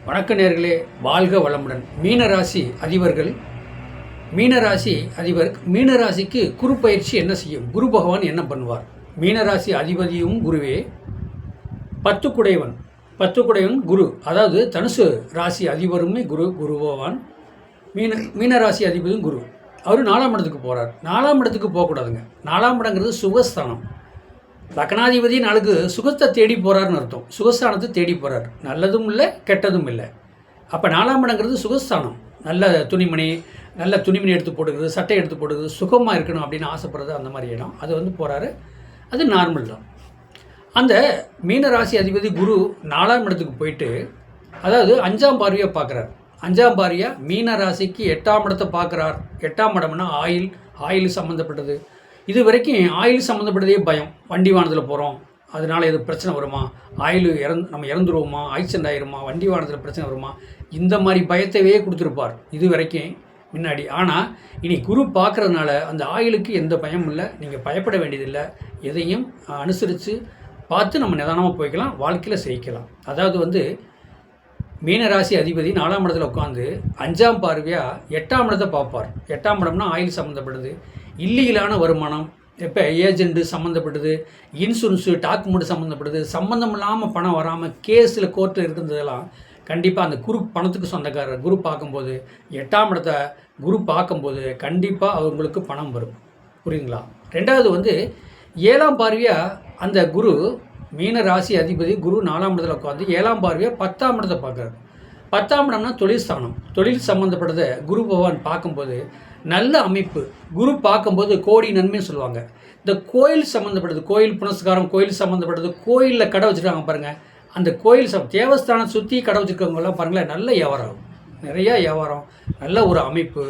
வணக்க நேயர்களே, வாழ்க வளமுடன். மீனராசி அதிபர்கள், மீனராசி அதிபர் மீனராசிக்கு குரு பயிற்சி என்ன செய்யும்? குரு பகவான் என்ன பண்ணுவார்? மீனராசி அதிபதியும் குருவே, 10 குடையவன் குரு. அதாவது தனுசு ராசி அதிபருமே குரு பகவான். மீனராசி அதிபதியும் குரு. அவர் 4ஆம் இடத்துக்கு போகிறார். 4ஆம் இடத்துக்கு போகக்கூடாதுங்க. 4ஆம் இடங்கிறது சுகஸ்தானம். லக்னாதிபதி நாளுக்கு சுகத்தை தேடி போகிறாருன்னு அர்த்தம். சுகஸ்தானத்தை தேடி போகிறார். நல்லதும் இல்லை, கெட்டதும் இல்லை. அப்போ 4ஆம் இடங்கிறது சுகஸ்தானம். நல்ல துணிமணி எடுத்து போட்டுக்கிறது, சட்டை எடுத்து போட்டுக்கிறது, சுகமாக இருக்கணும் அப்படின்னு ஆசைப்படுறது, அந்த மாதிரி இடம். அது போகிறாரு. அது நார்மல் தான். அந்த மீனராசி அதிபதி குரு 4ஆம் இடத்துக்கு போயிட்டு, அதாவது 5ஆம் பார்வையை பார்க்குறார். 5ஆம் பார்வையாக மீனராசிக்கு 8ஆம் இடத்தை பார்க்குறார். 8ஆம் இடம்னா ஆயில் சம்மந்தப்பட்டது. இது வரைக்கும் ஆயில் சம்மந்தப்பட்டதே பயம். வண்டி வாகனத்தில் போகிறோம், அதனால் எது பிரச்சனை வருமா, நம்ம இறந்துருவோமா, ஆக்சிடென்ட் ஆகிருமா, வண்டி வாகனத்தில் பிரச்சனை வருமா, இந்த மாதிரி பயத்தவே கொடுத்துருப்பார் இது வரைக்கும் முன்னாடி. ஆனால் இனி குரு பார்க்குறதுனால அந்த ஆயிலுக்கு எந்த பயமும் இல்லை. நீங்கள் பயப்பட வேண்டியதில்லை. எதையும் அனுசரித்து பார்த்து நம்ம நிதானமாக போய்க்கலாம், வாழ்க்கையில் ஜெயிக்கலாம். அதாவது மீனராசி அதிபதி 4ஆம் இடத்துல உட்காந்து 5ஆம் பார்வையாக 8ஆம் இடத்தை பார்ப்பார். 8ஆம் இடம்னா ஆயில் சம்மந்தப்பட்டது. இல்லீகலான வருமானம், இப்போ ஏஜென்ட்டு சம்மந்தப்பட்டது, இன்சூரன்ஸு, டாக்குமெண்ட் சம்மந்தப்பட்டது, சம்மந்தம் இல்லாமல் பணம் வராமல் கேஸில் கோர்ட்டில் இருக்கிறதெல்லாம் கண்டிப்பாக அந்த குரு பணத்துக்கு சொந்தக்காரர். குரு பார்க்கும்போது 8ஆம் இடத்தை குரு பார்க்கும்போது கண்டிப்பாக அவங்களுக்கு பணம் வரும். புரியுதுங்களா? ரெண்டாவது 7ஆம் பார்வையாக அந்த குரு, மீன ராசி அதிபதி குரு 4ஆம் இடத்துல உட்காந்து 7ஆம் பார்வையாக 10ஆம் இடத்தை பார்க்குறாரு. 10ஆம் இடம்னா தொழில் ஸ்தானம். தொழில் சம்மந்தப்பட்டதை குரு பகவான் பார்க்கும்போது நல்ல அமைப்பு. குரு பார்க்கும்போது கோடி நன்மைன்னு சொல்லுவாங்க. இந்த கோயில் சம்மந்தப்பட்டது, கோயில் புனஸ்காரம், கோயில் சம்மந்தப்பட்டது, கோயிலில் கடை வச்சுருக்காங்க பாருங்கள், அந்த கோயில் தேவஸ்தானம் சுற்றி கடை வச்சுருக்கவங்களாம் பாருங்களேன், நல்ல வியாபாரம், நிறையா வியாபாரம், நல்ல ஒரு அமைப்பு.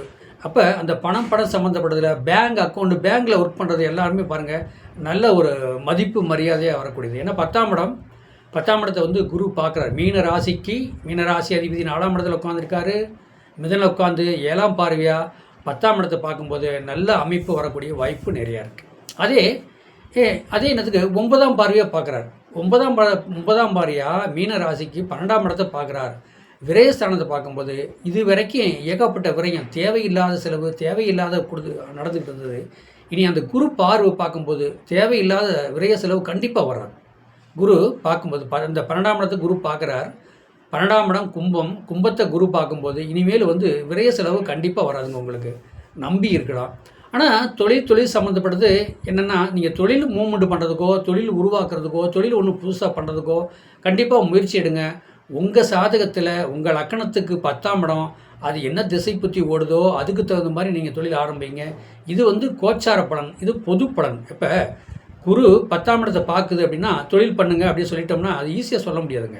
அப்போ அந்த பணம் சம்மந்தப்பட்டதில் பேங்க் அக்கௌண்ட்டு, பேங்க்கில் ஒர்க் பண்ணுறது எல்லாருமே பாருங்கள் நல்ல ஒரு மதிப்பு மரியாதையாக வரக்கூடியது. ஏன்னா 10ஆம் இடத்தை குரு பார்க்குறாரு. மீனராசி அதிபதி 4ஆம் இடத்துல உட்காந்துருக்காரு. மிதனில் உட்காந்து 7ஆம் பார்வையாக 10ஆம் இடத்தை பார்க்கும்போது நல்ல அமைப்பு வரக்கூடிய வாய்ப்பு நிறையா இருக்குது. அதே என்னத்துக்கு 9ஆம் பார்வையாக பார்க்குறாரு. 9ஆம் பார்வையாக மீன ராசிக்கு 12ஆம் இடத்தை பார்க்குறார். விரயஸ்தானத்தை பார்க்கும்போது இது வரைக்கும் ஏகப்பட்ட விரயம், தேவையில்லாத செலவு, தேவையில்லாத நடந்துக்கிட்டு இருந்தது. இனி அந்த குரு பார்வை பார்க்கும்போது தேவையில்லாத விரய செலவு கண்டிப்பாக வராது. குரு பார்க்கும்போது இந்த 12ஆம் இடத்தை குரு பார்க்குறார். 12ஆம் இடம் கும்பத்தை குரு பார்க்கும்போது இனிமேல் விரய செலவு கண்டிப்பாக வராதுங்க. உங்களுக்கு நம்பி இருக்கலாம். ஆனால் தொழில் சம்மந்தப்பட்டது என்னென்னா, நீங்கள் தொழில் மூவ்மெண்ட் பண்ணுறதுக்கோ, தொழில் உருவாக்குறதுக்கோ, தொழில் ஒன்று புதுசாக பண்ணுறதுக்கோ கண்டிப்பாக முயற்சி எடுங்க. உங்கள் சாதகத்தில் உங்கள் லக்கணத்துக்கு 10ஆம் இடம் அது என்ன திசை புத்தி ஓடுதோ அதுக்கு தகுந்த மாதிரி நீங்கள் தொழில் ஆரம்பிங்க. இது கோச்சார பலன், இது பொது பலன். இப்போ குரு 10ஆம் இடத்தை பார்க்குது அப்படின்னா தொழில் பண்ணுங்க அப்படின்னு சொல்லிட்டோம்னா அது ஈஸியாக சொல்ல முடியாதுங்க.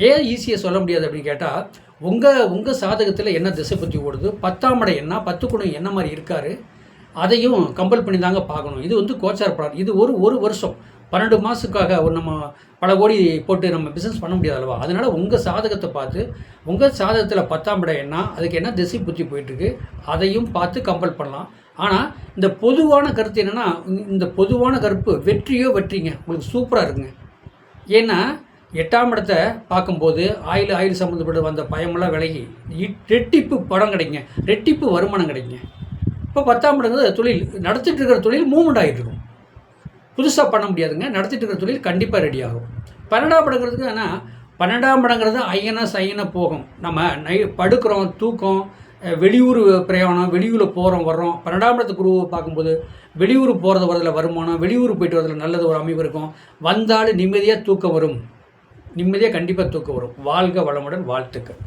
ஏன் ஈஸியாக சொல்ல முடியாது அப்படின்னு கேட்டால், உங்கள் சாதகத்தில் என்ன திசை பற்றி ஓடுது, 10ஆம் இடம் என்ன, 10 குணம் என்ன மாதிரி இருக்கார், அதையும் கம்பல் பண்ணி தாங்க பார்க்கணும். இது கோச்சார பலன். இது ஒரு வருஷம் 12 மாதத்துக்காக நம்ம பல கோடி போட்டு நம்ம பிஸ்னஸ் பண்ண முடியாது அல்லவா? அதனால் உங்கள் சாதகத்தை பார்த்து, உங்கள் சாதகத்தில் 10ஆம் இடம் என்ன, அதுக்கு என்ன திசை புத்தி போயிட்டுருக்கு, அதையும் பார்த்து கம்பல் பண்ணலாம். ஆனால் இந்த பொதுவான கருத்து என்னென்னா, இந்த பொதுவான கருப்பு வெற்றிங்க, உங்களுக்கு சூப்பராக இருக்குங்க. ஏன்னா 8ஆம் இடத்தை பார்க்கும்போது ஆயில் சம்மந்தப்பட்டு வந்த பயமெல்லாம் விலகி ரெட்டிப்பு படம் கிடைக்குங்க, ரெட்டிப்பு வருமானம் கிடைக்குங்க. இப்போ 10ஆம் இடங்கிறது தொழில் நடத்திட்டு இருக்கிற தொழில் மூவ்மெண்ட் ஆகிட்டு இருக்கும். புதுசாக பண்ண முடியாதுங்க. நடத்திட்டு இருக்கிற தொழில் கண்டிப்பாக ரெடி ஆகும். 12ஆம் இடங்கிறதுக்கு ஆனால் 12ஆம் இடங்கிறது ஐயன போகும். நம்ம படுக்கிறோம், தூக்கம், வெளியூர் பிரயாணம், வெளியூரில் போகிறோம் வர்றோம். 12ஆம் இடத்து குருவை பார்க்கும்போது வெளியூர் போகிறது வரதில் வருமானம், வெளியூர் போயிட்டு வரதில் நல்லது ஒரு அமைப்பு இருக்கும். வந்தாலும் நிம்மதியாக தூக்கம் வரும், நிம்மதியாக கண்டிப்பாக தூக்கம் வரும். வாழ்க வளமுடன், வாழ்த்துக்கள்.